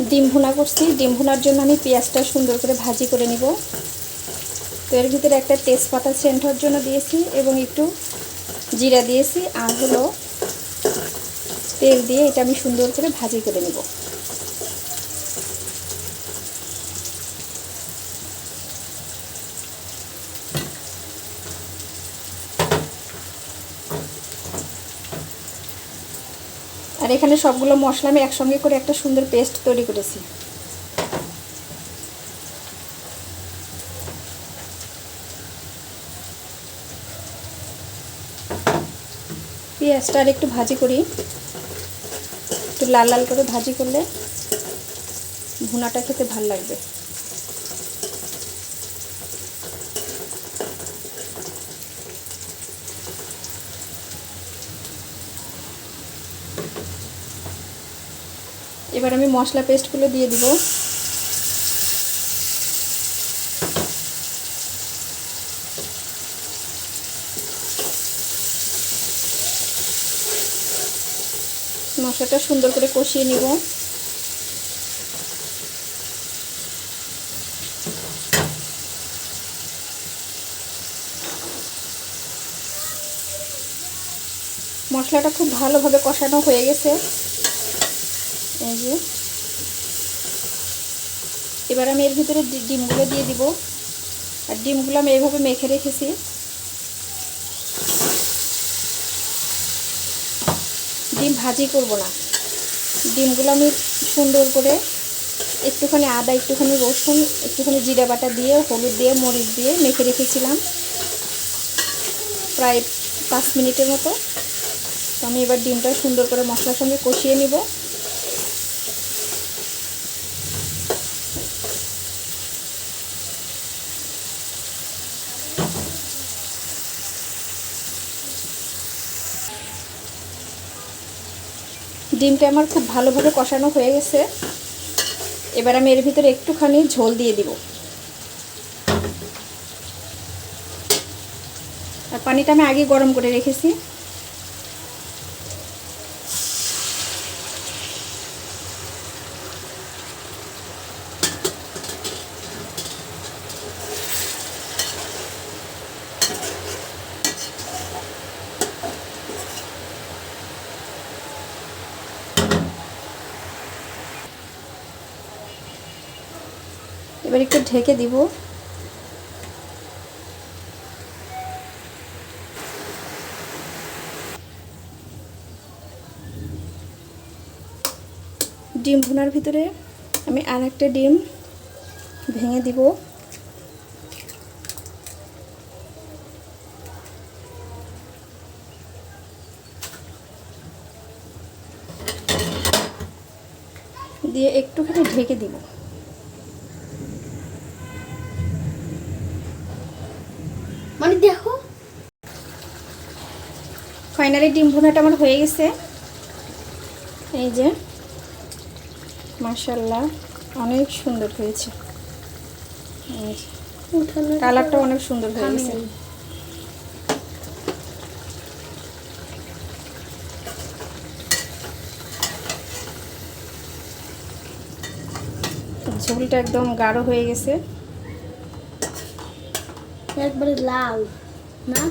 ডিম ভুনা করছি। ডিম ভুনার জন্য আমি পেঁয়াজটা সুন্দর করে ভাজি করে নিব। তো এর ভিতরে একটা তেজপাতা সেন্ট হওয়ার জন্য দিয়েছি এবং একটু জিরা দিয়েছি, আর হলো তেল দিয়ে এটা আমি সুন্দর করে ভাজি করে নিব। আর এখানে সবগুলো মশলা আমি একসঙ্গে করে একটা সুন্দর পেস্ট তৈরি করেছি। পেঁয়াজটা আর একটু ভাজি করি, একটু লাল লাল করে ভাজি করলে ভুনাটা খেতে ভালো লাগবে। এবার আমি মশলা পেস্টগুলো দিয়ে দিব। মশলাটা সুন্দর করে কষিয়ে নিব। মশলাটা খুব ভালোভাবে কষানো হয়ে গেছে। এই যে এবার আমি এর ভিতরে ডিমগুলো দিয়ে দিব। আর ডিমগুলো আমি এইভাবে মেখে রেখেছি। ডিম ভাজি করব না, ডিমগুলো আমি সুন্দর করে একটুখানি আদা, একটুখানি রসুন, একটুখানি জিরা বাটা দিয়ে, হলুদ দিয়ে, মরিচ দিয়ে মেখে রেখেছিলাম প্রায় 5 মিনিটের মতো। তো আমি এবার ডিমটা সুন্দর করে মশলার সঙ্গে কষিয়ে নিব। ডিমটা আমার খুব ভালোভাবে কষানো হয়ে গেছে। এবার আমি এর ভিতরে একটুখানি ঝোল দিয়ে দিব। আর পানিটা আমি আগে গরম করে রেখেছি। এবার একটু ঢেকে দিব। ডিম ভুনার ভিতরে আমি আর একটা ডিম ভেঙে দিব। দিয়ে একটুখানি ঢেকে দিব। মানে দেখো ফাইনালি ডিম ভুনাটা আমার হয়ে গেছে। এই যে মাশাআল্লাহ অনেক সুন্দর হয়েছে। কালারটা অনেক সুন্দর হয়ে গেছে। ঝোলটা একদম গাঢ় হয়ে গেছে, একবারে লাল না।